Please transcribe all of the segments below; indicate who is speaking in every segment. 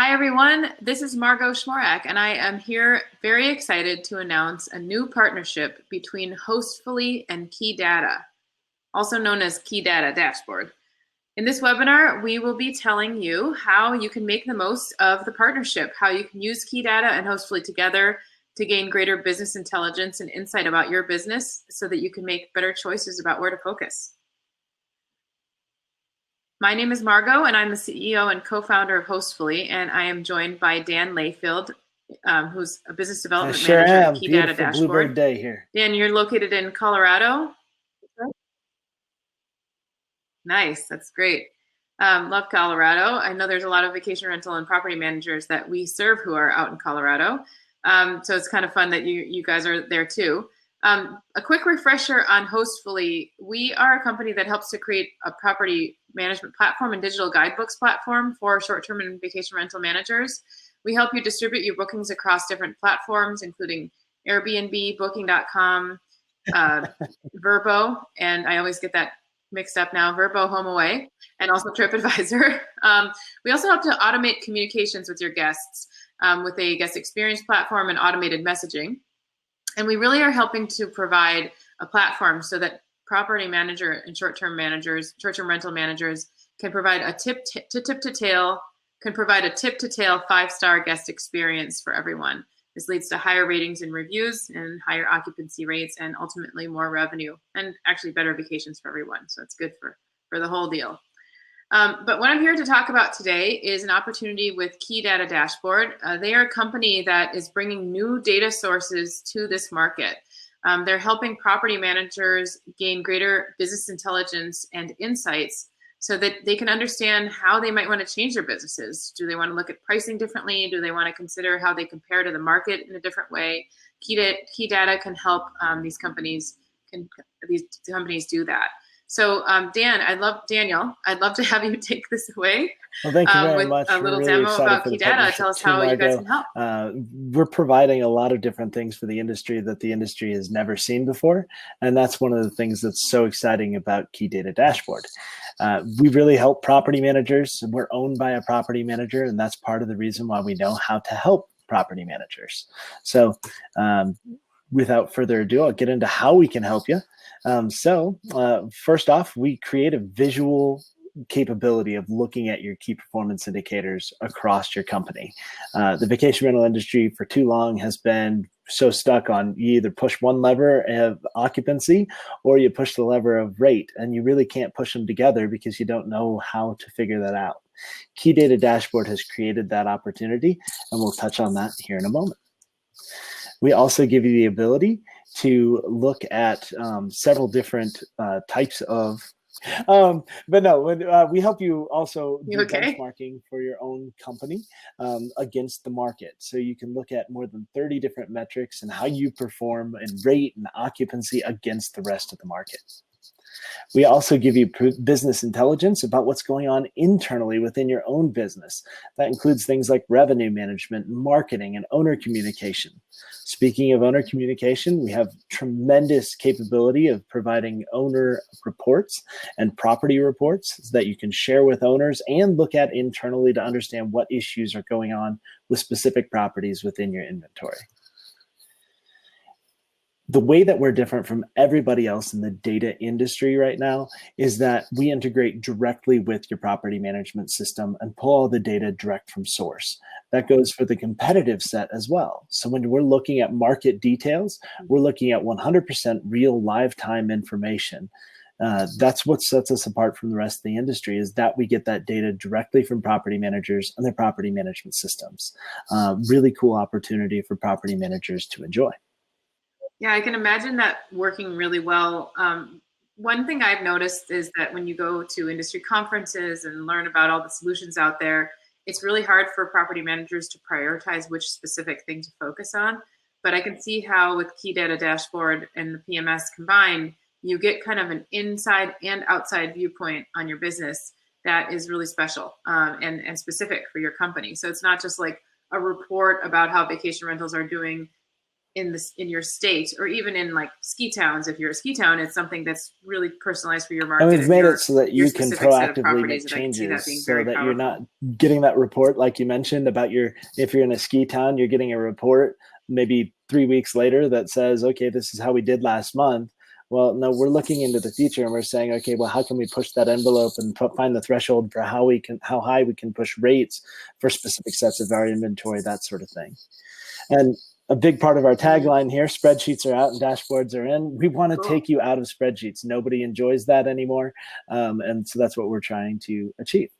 Speaker 1: Hi, everyone. This is Margot Schmorak, and I am here very excited to announce a new partnership between Hostfully and Key Data, also known as Key Data Dashboard. In this webinar, we will be telling you how you can make the most of the partnership, how you can use Key Data and Hostfully together to gain greater business intelligence and insight about your business so that you can make better choices about where to focus. My name is Margot, and I'm the CEO and co-founder of Hostfully, and I am joined by Dan Layfield, who's a business development manager at Key Data Dashboard.
Speaker 2: Bluebird day here.
Speaker 1: Dan, you're located in Colorado? Nice, that's great. Love Colorado. I know there's a lot of vacation rental and property managers that we serve who are out in Colorado. So it's kind of fun that you guys are there too. A quick refresher on Hostfully. We are a company that helps to create a property management platform and digital guidebooks platform for short-term and vacation rental managers. We help you distribute your bookings across different platforms, including Airbnb, Booking.com, Vrbo, and I always get that mixed up now, Vrbo HomeAway, and also TripAdvisor. We also help to automate communications with your guests with a guest experience platform and automated messaging. And we really are helping to provide a platform so that property manager and short-term rental managers can provide a tip-to-tail 5-star guest experience for everyone. This leads to higher ratings and reviews and higher occupancy rates and ultimately more revenue and actually better vacations for everyone. So it's good for the whole deal. But what I'm here to talk about today is an opportunity with Key Data Dashboard. They are a company that is bringing new data sources to this market. They're helping property managers gain greater business intelligence and insights so that they can understand how they might want to change their businesses. Do they want to look at pricing differently? Do they want to consider how they compare to the market in a different way? Key Data can help these companies do that. So Daniel, I'd love to have you take this away.
Speaker 2: Well, thank you very much.
Speaker 1: A little demo about Key Data. Tell us how you guys can help.
Speaker 2: We're providing a lot of different things for the industry that the industry has never seen before. And that's one of the things that's so exciting about Key Data Dashboard. We really help property managers. We're owned by a property manager, and that's part of the reason why we know how to help property managers. So without further ado, I'll get into how we can help you. First off, we create a visual capability of looking at your key performance indicators across your company. The vacation rental industry for too long has been so stuck on you either push one lever of occupancy or you push the lever of rate, and you really can't push them together because you don't know how to figure that out. Key Data Dashboard has created that opportunity, and we'll touch on that here in a moment. We also give you the ability to look at several different types of, we help you also do benchmarking for your own company against the market. So you can look at more than 30 different metrics and how you perform in rate and occupancy against the rest of the market. We also give you business intelligence about what's going on internally within your own business. That includes things like revenue management, marketing, and owner communication. Speaking of owner communication, we have tremendous capability of providing owner reports and property reports that you can share with owners and look at internally to understand what issues are going on with specific properties within your inventory. The way that we're different from everybody else in the data industry right now is that we integrate directly with your property management system and pull all the data direct from source. That goes for the competitive set as well. So when we're looking at market details, we're looking at 100% real live time information. That's what sets us apart from the rest of the industry, is that we get that data directly from property managers and their property management systems. Really cool opportunity for property managers to enjoy.
Speaker 1: Yeah, I can imagine that working really well. One thing I've noticed is that when you go to industry conferences and learn about all the solutions out there, it's really hard for property managers to prioritize which specific thing to focus on. But I can see how with Key Data Dashboard and the PMS combined, you get kind of an inside and outside viewpoint on your business that is really special and specific for your company. So it's not just like a report about how vacation rentals are doing in your state, or even in like ski towns. If you're a ski town, it's something that's really personalized for your market.
Speaker 2: And we've made it so that
Speaker 1: your
Speaker 2: you can
Speaker 1: specific set of
Speaker 2: proactively make
Speaker 1: properties, and I can see that being
Speaker 2: changes so
Speaker 1: very
Speaker 2: that
Speaker 1: powerful.
Speaker 2: you're not getting that report like you mentioned about if you're in a ski town, you're getting a report maybe 3 weeks later that says, okay, this is how we did last month. Well, no, we're looking into the future and we're saying, okay, well, how can we push that envelope and find the threshold for how high we can push rates for specific sets of our inventory, that sort of thing. And a big part of our tagline here, spreadsheets are out and dashboards are in. We want to take you out of spreadsheets. Nobody enjoys that anymore. And so that's what we're trying to achieve.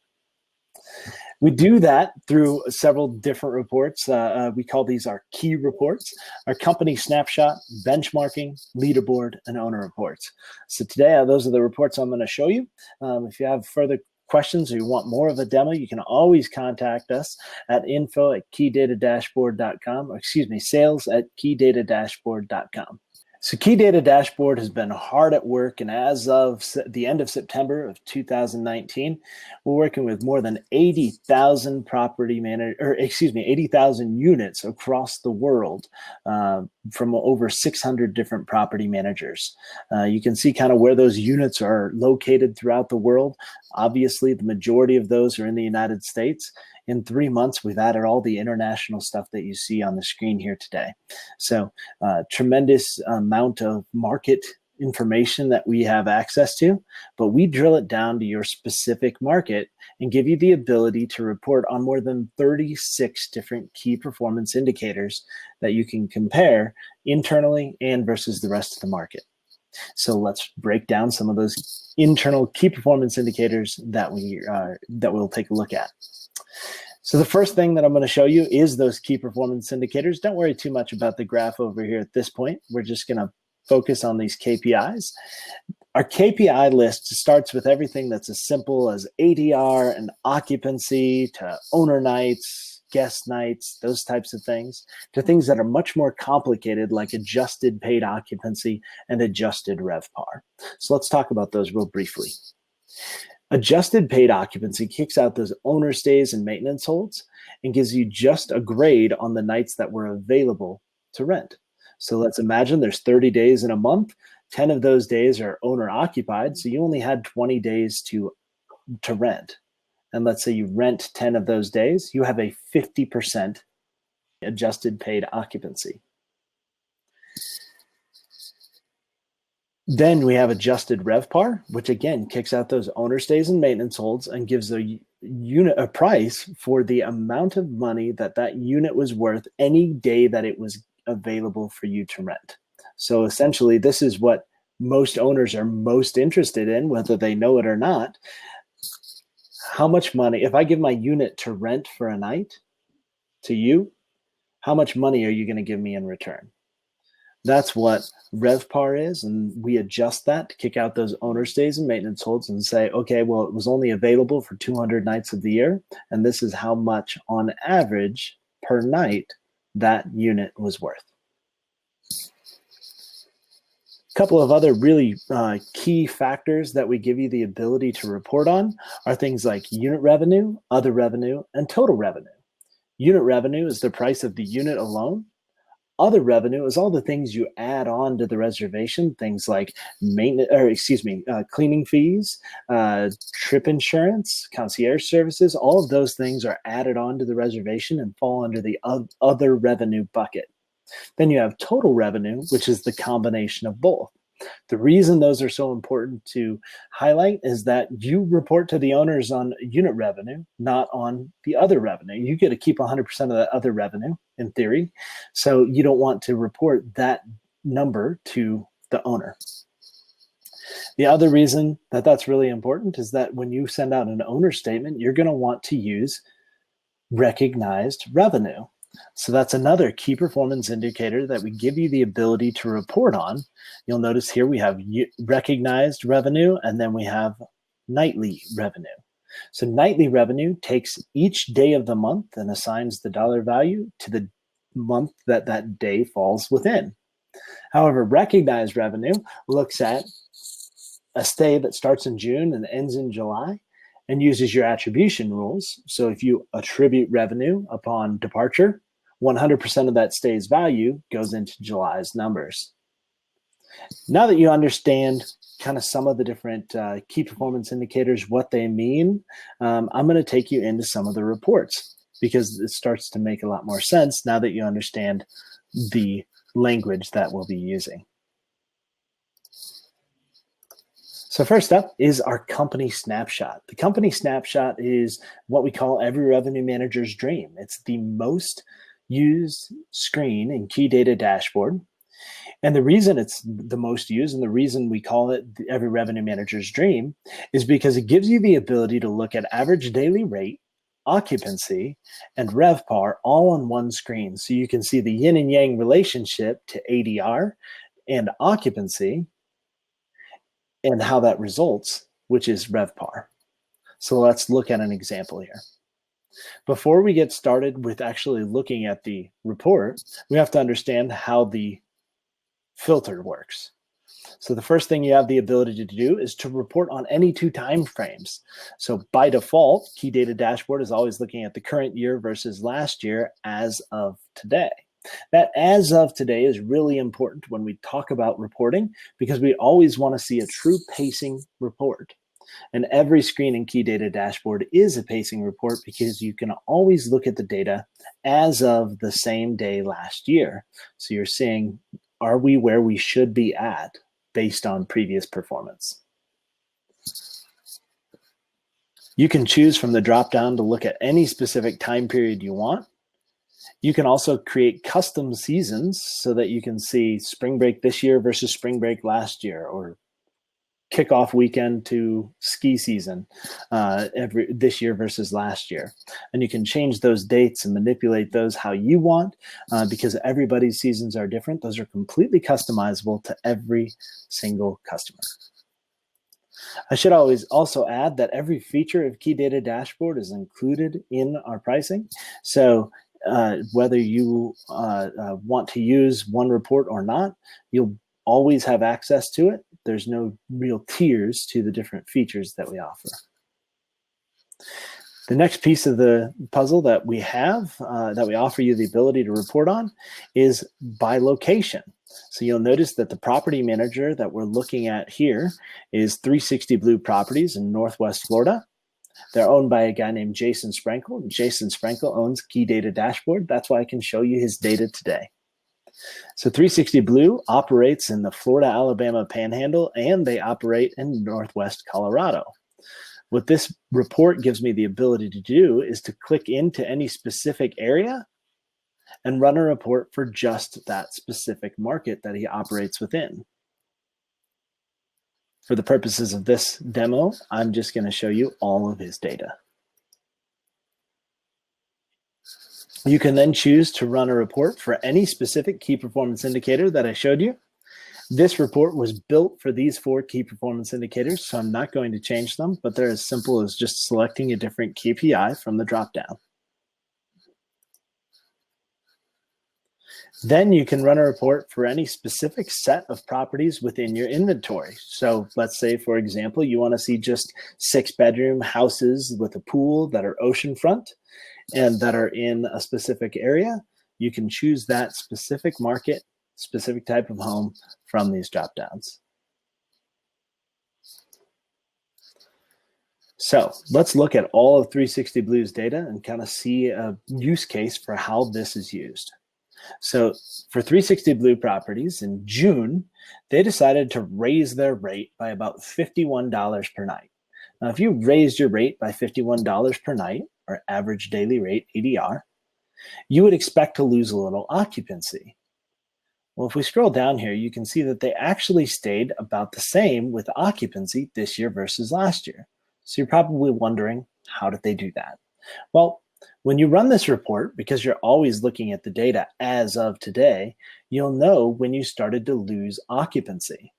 Speaker 2: We do that through several different reports. We call these our key reports: our company snapshot, benchmarking, leaderboard, and owner reports. So today, those are the reports I'm going to show you. If you have further questions or you want more of a demo, you can always contact us at info@keydatadashboard.com, or sales@keydatadashboard.com. So Key Data Dashboard has been hard at work, and as of the end of September of 2019, we're working with more than 80,000 80,000 units across the world from over 600 different property managers. You can see kind of where those units are located throughout the world. Obviously, the majority of those are in the United States. In 3 months, we've added all the international stuff that you see on the screen here today. So tremendous amount of market information that we have access to, but we drill it down to your specific market and give you the ability to report on more than 36 different key performance indicators that you can compare internally and versus the rest of the market. So let's break down some of those internal key performance indicators that we'll take a look at. So the first thing that I'm going to show you is those key performance indicators. Don't worry too much about the graph over here at this point. We're just going to focus on these KPIs. Our KPI list starts with everything that's as simple as ADR and occupancy to owner nights, guest nights, those types of things, to things that are much more complicated, like adjusted paid occupancy and adjusted RevPAR. So let's talk about those real briefly. Adjusted paid occupancy kicks out those owner stays and maintenance holds and gives you just a grade on the nights that were available to rent. So let's imagine there's 30 days in a month. 10 of those days are owner occupied. So you only had 20 days to rent. And let's say you rent 10 of those days, you have a 50% adjusted paid occupancy. Then we have adjusted RevPAR, which again kicks out those owner stays and maintenance holds and gives a price for the amount of money that unit was worth any day that it was available for you to rent. So essentially, this is what most owners are most interested in, whether they know it or not. How much money, if I give my unit to rent for a night to you, how much money are you going to give me in return? That's what RevPAR is, and we adjust that to kick out those owner stays and maintenance holds and say, okay, well, it was only available for 200 nights of the year, and this is how much on average per night that unit was worth. A couple of other really key factors that we give you the ability to report on are things like unit revenue, other revenue, and total revenue. Unit revenue is the price of the unit alone. Other revenue is all the things you add on to the reservation, things like cleaning fees, trip insurance, concierge services. All of those things are added on to the reservation and fall under the other revenue bucket. Then you have total revenue, which is the combination of both. The reason those are so important to highlight is that you report to the owners on unit revenue, not on the other revenue. You get to keep 100% of that other revenue in theory. So you don't want to report that number to the owner. The other reason that that's really important is that when you send out an owner statement, you're going to want to use recognized revenue. So that's another key performance indicator that we give you the ability to report on. You'll notice here we have recognized revenue, and then we have nightly revenue. So nightly revenue takes each day of the month and assigns the dollar value to the month that that day falls within. However, recognized revenue looks at a stay that starts in June and ends in July and uses your attribution rules. So if you attribute revenue upon departure, 100% of that stays value goes into July's numbers. Now that you understand kind of some of the different key performance indicators, what they mean, I'm going to take you into some of the reports because it starts to make a lot more sense now that you understand the language that we'll be using. So first up is our company snapshot. The company snapshot is what we call every revenue manager's dream. It's the most used screen in Key Data Dashboard. And the reason it's the most used and the reason we call it every revenue manager's dream is because it gives you the ability to look at average daily rate, occupancy, and RevPAR all on one screen. So you can see the yin and yang relationship to ADR and occupancy and how that results, which is RevPAR. So let's look at an example here. Before we get started with actually looking at the report, we have to understand how the filter works. So the first thing you have the ability to do is to report on any 2 time frames. So by default, Key Data Dashboard is always looking at the current year versus last year as of today. That as of today is really important when we talk about reporting because we always want to see a true pacing report. And every screen in Key Data Dashboard is a pacing report because you can always look at the data as of the same day last year. So you're seeing, are we where we should be at based on previous performance? You can choose from the drop-down to look at any specific time period you want. You can also create custom seasons so that you can see spring break this year versus spring break last year, or kickoff weekend to ski season this year versus last year. And you can change those dates and manipulate those how you want because everybody's seasons are different. Those are completely customizable to every single customer. I should always also add that every feature of Key Data Dashboard is included in our pricing. So whether you want to use one report or not, you'll always have access to it. There's no real tiers to the different features that we offer. The next piece of the puzzle that we have, that we offer you the ability to report on, is by location. So you'll notice that the property manager that we're looking at here is 360 Blue Properties in Northwest Florida. They're owned by a guy named Jason Sprinkle. Jason Sprinkle owns Key Data Dashboard. That's why I can show you his data today. So 360 Blue operates in the Florida-Alabama Panhandle, and they operate in Northwest Colorado. What this report gives me the ability to do is to click into any specific area and run a report for just that specific market that he operates within. For the purposes of this demo, I'm just going to show you all of his data. You can then choose to run a report for any specific key performance indicator that I showed you. This report was built for these 4 key performance indicators, so I'm not going to change them, but they're as simple as just selecting a different KPI from the dropdown. Then you can run a report for any specific set of properties within your inventory. So let's say, for example, you want to see just 6-bedroom houses with a pool that are oceanfront and that are in a specific area. You can choose that specific market, specific type of home from these dropdowns. So let's look at all of 360 Blue's data and kind of see a use case for how this is used. So for 360 Blue Properties in June, they decided to raise their rate by about $51 per night. Now, if you raised your rate by $51 per night, or average daily rate, ADR, you would expect to lose a little occupancy. Well, if we scroll down here, you can see that they actually stayed about the same with occupancy this year versus last year. So you're probably wondering, how did they do that? Well, when you run this report, because you're always looking at the data as of today, you'll know when you started to lose occupancy.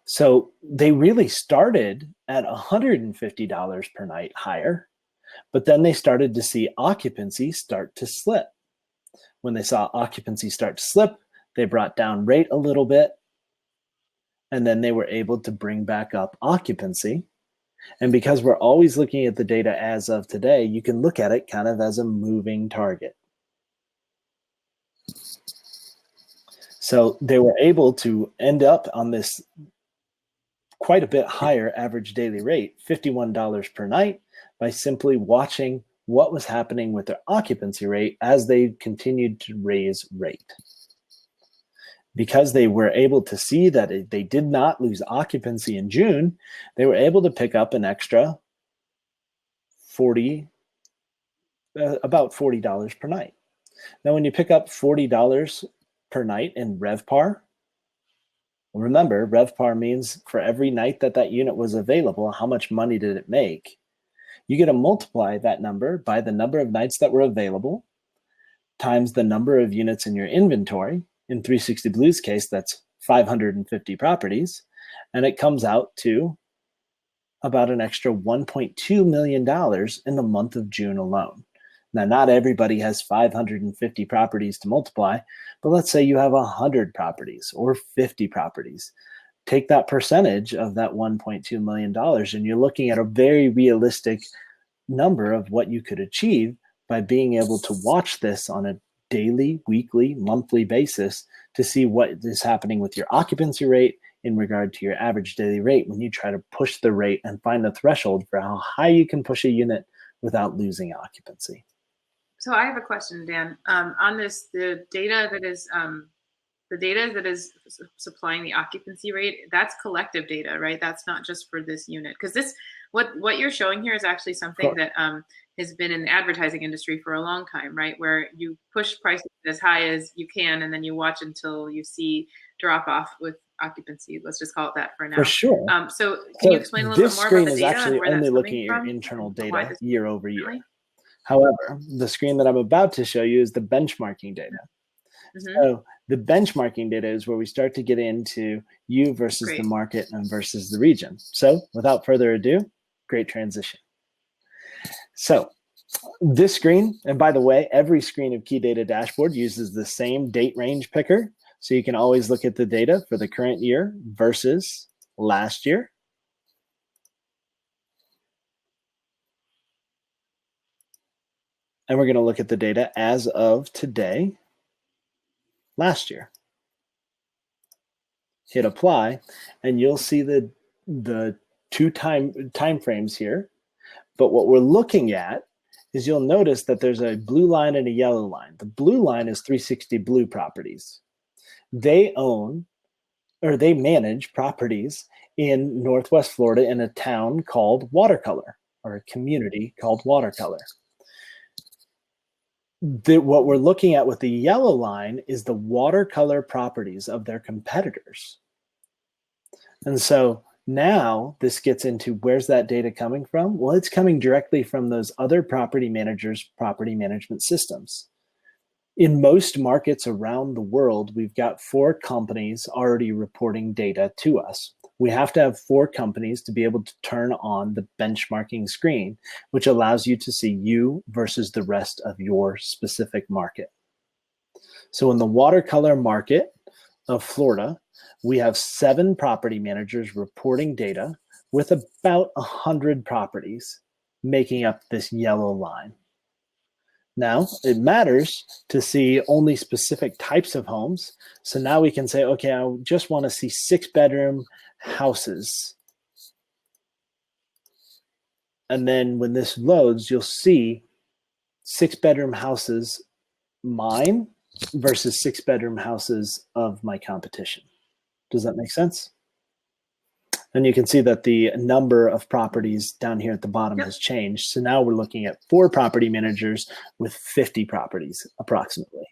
Speaker 2: So they really started at $150 per night higher, but then they started to see occupancy start to slip. When they saw occupancy start to slip, they brought down rate a little bit, and then they were able to bring back up occupancy. And because we're always looking at the data as of today, you can look at it kind of as a moving target. So they were able to end up on this quite a bit higher average daily rate, $51 per night, by simply watching what was happening with their occupancy rate as they continued to raise rate. Because they were able to see that they did not lose occupancy in June, they were able to pick up an extra about $40 per night. Now, when you pick up $40 per night in RevPAR, remember, RevPAR means for every night that unit was available, how much money did it make? You get to multiply that number by the number of nights that were available times the number of units in your inventory. In 360 Blue's case, that's 550 properties, and it comes out to about an extra $1.2 million in the month of June alone. Now, not everybody has 550 properties to multiply, but let's say you have 100 properties or 50 properties. Take that percentage of that $1.2 million, and you're looking at a very realistic number of what you could achieve by being able to watch this on a daily, weekly, monthly basis to see what is happening with your occupancy rate in regard to your average daily rate when you try to push the rate and find the threshold for how high you can push a unit without losing occupancy.
Speaker 1: So I have a question, Dan. On this, the data that is supplying the occupancy rate, that's collective data, right? That's not just for this unit. Because this, what you're showing here is actually something that has been in the advertising industry for a long time, right? Where you push prices as high as you can, and then you watch until you see drop off with occupancy. Let's just call it that for now.
Speaker 2: For sure.
Speaker 1: So can you explain a little bit more about the data?
Speaker 2: This screen is actually only looking at your internal data year over year. However, the screen that I'm about to show you is the benchmarking data. So the benchmarking data is where we start to get into you versus the market and versus the region. So without further ado, great transition. So this screen, and by the way, every screen of Key Data Dashboard uses the same date range picker. So you can always look at the data for the current year versus last year. And we're going to look at the data as of today, last year. Hit apply, and you'll see the two time frames here. But what we're looking at is you'll notice that there's a blue line and a yellow line. The blue line is 360 Blue properties. They own, or they manage properties in Northwest Florida in a town called Watercolor, or a community called Watercolor. What we're looking at with the yellow line is the Watercolor properties of their competitors. And so now this gets into, where's that data coming from? Well, it's coming directly from those other property managers' property management systems. In most markets around the world, we've got 4 companies already reporting data to us. We have to have 4 companies to be able to turn on the benchmarking screen, which allows you to see you versus the rest of your specific market. So in the Watercolor market of Florida, we have 7 property managers reporting data with about 100 properties making up this yellow line. Now, it matters to see only specific types of homes. So now we can say, okay, I just want to see 6-bedroom houses. And then when this loads, you'll see 6-bedroom houses mine versus 6-bedroom houses of my competition. Does that make sense? And you can see that the number of properties down here at the bottom has changed. So now we're looking at 4 property managers with 50 properties approximately.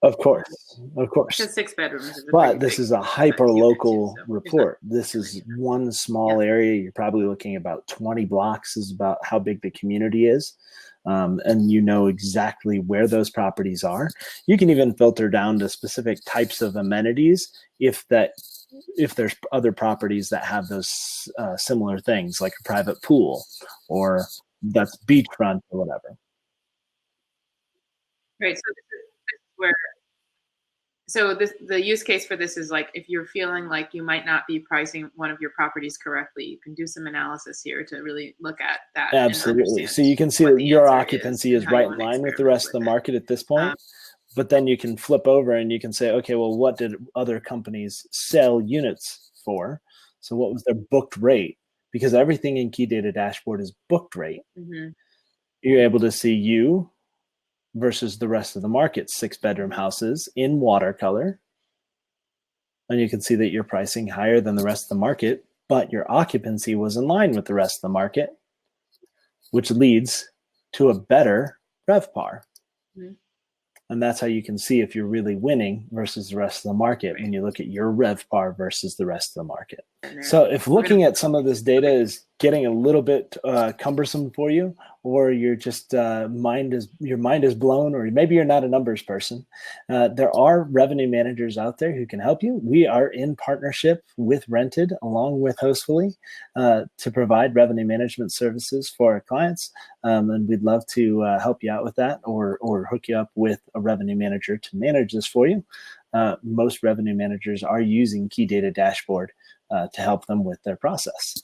Speaker 2: Of course.
Speaker 1: Because 6 bedrooms.
Speaker 2: But this is a hyper-local report. This is one small area. You're probably looking about 20 blocks is about how big the community is. And you know exactly where those properties are. You can even filter down to specific types of amenities if there's other properties that have those similar things, like a private pool or that's beachfront or whatever.
Speaker 1: Right. So this is where. So the use case for this is like if you're feeling like you might not be pricing one of your properties correctly, you can do some analysis here to really look at that.
Speaker 2: Absolutely. So you can see that your occupancy is right in line with the rest of the market at this point. But then you can flip over and you can say, okay, well, what did other companies sell units for? So what was their booked rate? Because everything in Key Data Dashboard is booked rate. You're able to see you versus the rest of the market, 6-bedroom houses in watercolor. And you can see that you're pricing higher than the rest of the market, but your occupancy was in line with the rest of the market, which leads to a better RevPAR. And that's how you can see if you're really winning versus the rest of the market when you look at your RevPAR versus the rest of the market. So if looking at some of this data is getting a little bit cumbersome for you, or you're just your mind is blown, or maybe you're not a numbers person, there are revenue managers out there who can help you. We are in partnership with Rented along with Hostfully to provide revenue management services for our clients, and we'd love to help you out with that, or hook you up with a revenue manager to manage this for you. Most revenue managers are using Key Data Dashboard to help them with their process.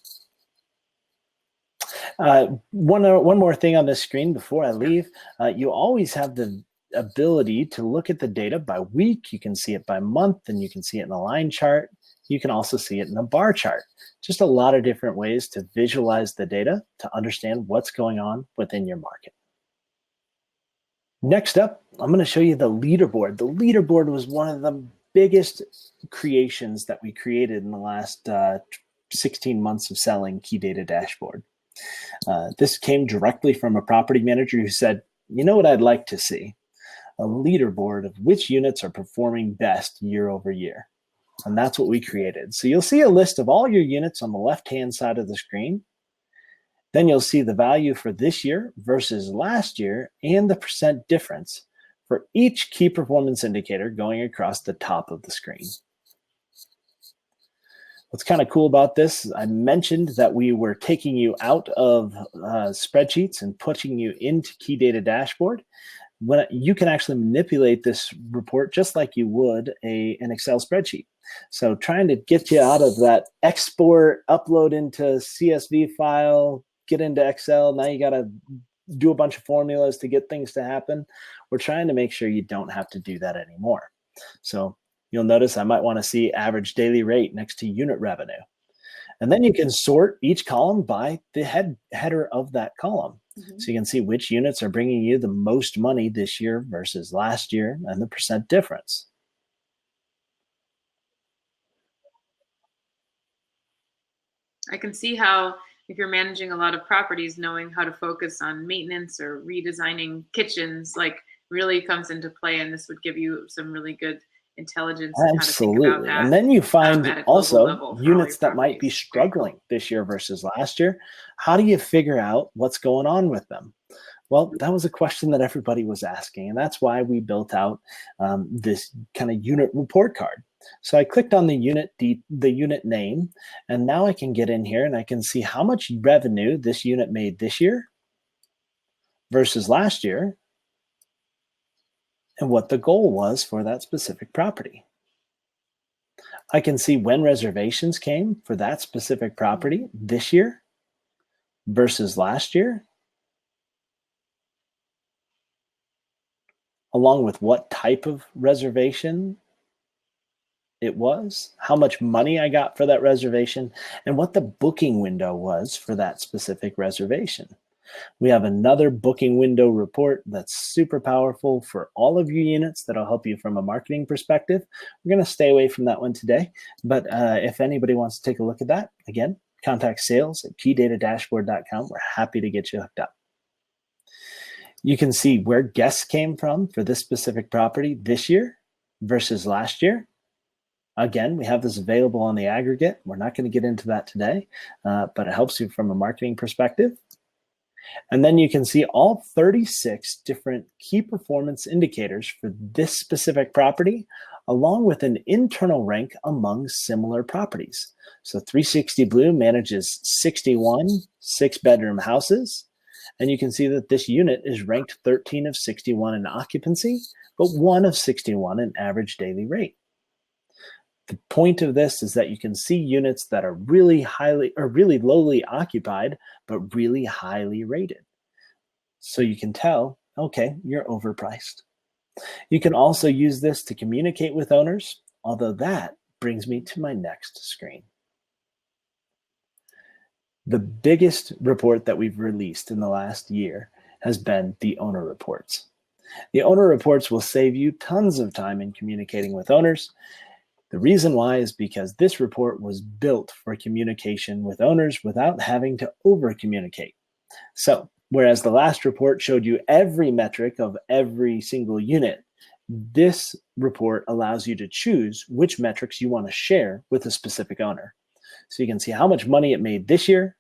Speaker 2: One more thing on this screen before I leave. You always have the ability to look at the data by week. You can see it by month, and you can see it in a line chart. You can also see it in a bar chart. Just a lot of different ways to visualize the data to understand what's going on within your market. Next up, I'm going to show you the leaderboard. The leaderboard was one of the biggest creations that we created in the last 16 months of selling Key Data Dashboard. This came directly from a property manager who said, you know what I'd like to see? A leaderboard of which units are performing best year over year. And that's what we created. So you'll see a list of all your units on the left-hand side of the screen. Then you'll see the value for this year versus last year and the percent difference for each key performance indicator going across the top of the screen. What's kind of cool about this, I mentioned that we were taking you out of spreadsheets and putting you into Key Data Dashboard. When you can actually manipulate this report just like you would an Excel spreadsheet. So trying to get you out of that export, upload into CSV file, get into Excel, now you got to do a bunch of formulas to get things to happen. We're trying to make sure you don't have to do that anymore. So you'll notice I might want to see average daily rate next to unit revenue. And then you can sort each column by the header of that column. So you can see which units are bringing you the most money this year versus last year and the percent difference.
Speaker 1: I can see how if you're managing a lot of properties, knowing how to focus on maintenance or redesigning kitchens really comes into play, and this would give you some really good intelligence.
Speaker 2: Absolutely.
Speaker 1: How to think about that,
Speaker 2: and then you find also units that might be
Speaker 1: properties.
Speaker 2: struggling this year versus last year. How do you figure out what's going on with them? Well, that was a question that everybody was asking, and that's why we built out this kind of unit report card. So I clicked on the unit name, and now I can get in here and I can see how much revenue this unit made this year versus last year, and what the goal was for that specific property. I can see when reservations came for that specific property this year versus last year, along with what type of reservation it was, how much money I got for that reservation, and what the booking window was for that specific reservation. We have another booking window report that's super powerful for all of your units that'll help you from a marketing perspective. We're going to stay away from that one today, but if anybody wants to take a look at that, again, contact sales@keydatadashboard.com. We're happy to get you hooked up. You can see where guests came from for this specific property this year versus last year. Again, we have this available on the aggregate. We're not going to get into that today, but it helps you from a marketing perspective. And then you can see all 36 different key performance indicators for this specific property, along with an internal rank among similar properties. So 360 Blue manages 61 6-bedroom houses. And you can see that this unit is ranked 13 of 61 in occupancy, but 1 of 61 in average daily rate. The point of this is that you can see units that are really lowly occupied, but really highly rated. So you can tell, okay, you're overpriced. You can also use this to communicate with owners, although that brings me to my next screen. The biggest report that we've released in the last year has been the owner reports. The owner reports will save you tons of time in communicating with owners. The reason why is because this report was built for communication with owners without having to over communicate. So, whereas the last report showed you every metric of every single unit, this report allows you to choose which metrics you want to share with a specific owner. So you can see how much money it made this year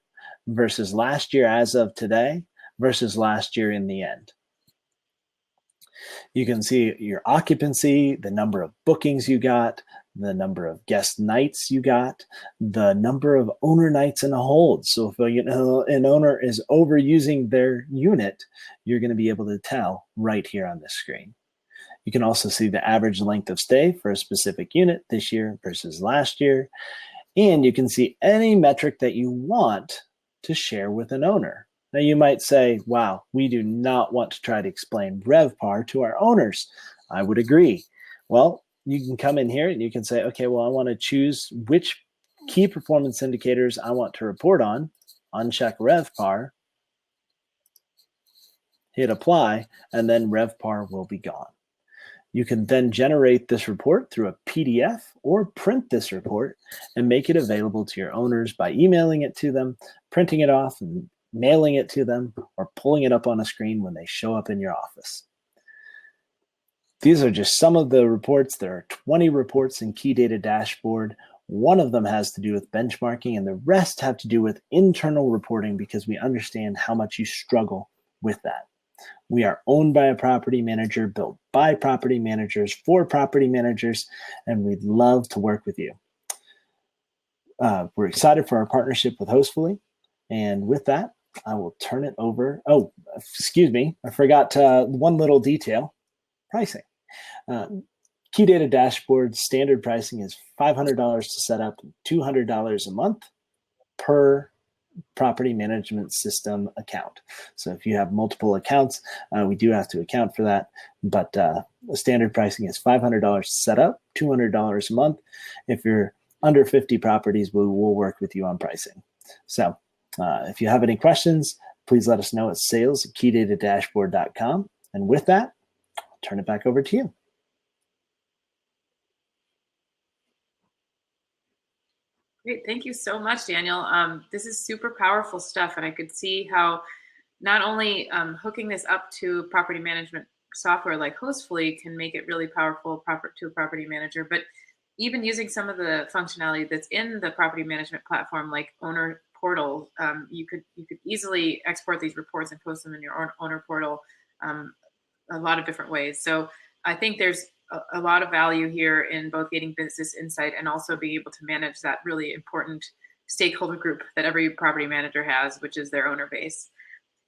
Speaker 2: versus last year as of today versus last year in the end. You can see your occupancy, the number of bookings you got, the number of guest nights you got, the number of owner nights in a hold. So if an owner is overusing their unit, you're going to be able to tell right here on this screen. You can also see the average length of stay for a specific unit this year versus last year. And you can see any metric that you want to share with an owner. Now you might say, wow, we do not want to try to explain RevPAR to our owners. I would agree. Well, you can come in here and you can say, okay, well, I want to choose which key performance indicators I want to report on, uncheck RevPAR, hit apply, and then RevPAR will be gone. You can then generate this report through a PDF or print this report and make it available to your owners by emailing it to them, printing it off and mailing it to them, or pulling it up on a screen when they show up in your office. These are just some of the reports. There are 20 reports in Key Data Dashboard. One of them has to do with benchmarking, and the rest have to do with internal reporting because we understand how much you struggle with that. We are owned by a property manager, built by property managers, for property managers, and we'd love to work with you. We're excited for our partnership with Hostfully. And with that, I will turn it over. Oh, excuse me. I forgot one little detail, pricing. Key Data Dashboard standard pricing is $500 to set up, $200 a month per property management system account. So if you have multiple accounts, we do have to account for that. But the standard pricing is $500 to set up, $200 a month. If you're under 50 properties, we will work with you on pricing. So if you have any questions, please let us know at sales@keydatadashboard.com. And with that, I'll turn it back over to you.
Speaker 1: Great. Thank you so much, Daniel. This is super powerful stuff. And I could see how not only hooking this up to property management software like Hostfully can make it really powerful to a property manager, but even using some of the functionality that's in the property management platform, like owner portal, you could easily export these reports and post them in your owner portal a lot of different ways. So I think there's a lot of value here in both getting business insight and also being able to manage that really important stakeholder group that every property manager has, which is their owner base.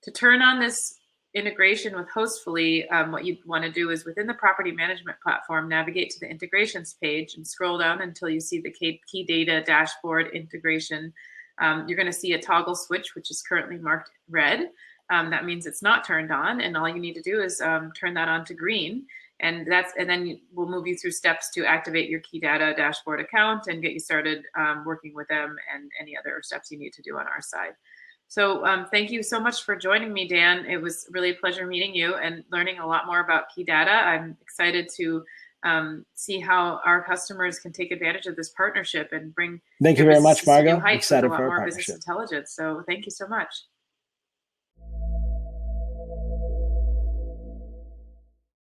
Speaker 1: To turn on this integration with Hostfully, what you'd want to do is within the property management platform, navigate to the integrations page and scroll down until you see the Key Data Dashboard integration. You're going to see a toggle switch, which is currently marked red. That means it's not turned on, and all you need to do is turn that on to green. And then we'll move you through steps to activate your Key Data Dashboard account and get you started working with them and any other steps you need to do on our side. So thank you so much for joining me, Dan. It was really a pleasure meeting you and learning a lot more about Key Data. I'm excited to see how our customers can take advantage of this partnership and bring
Speaker 2: Thank you very much, Margo.
Speaker 1: Excited for our partnership. Business intelligence. So thank you so much.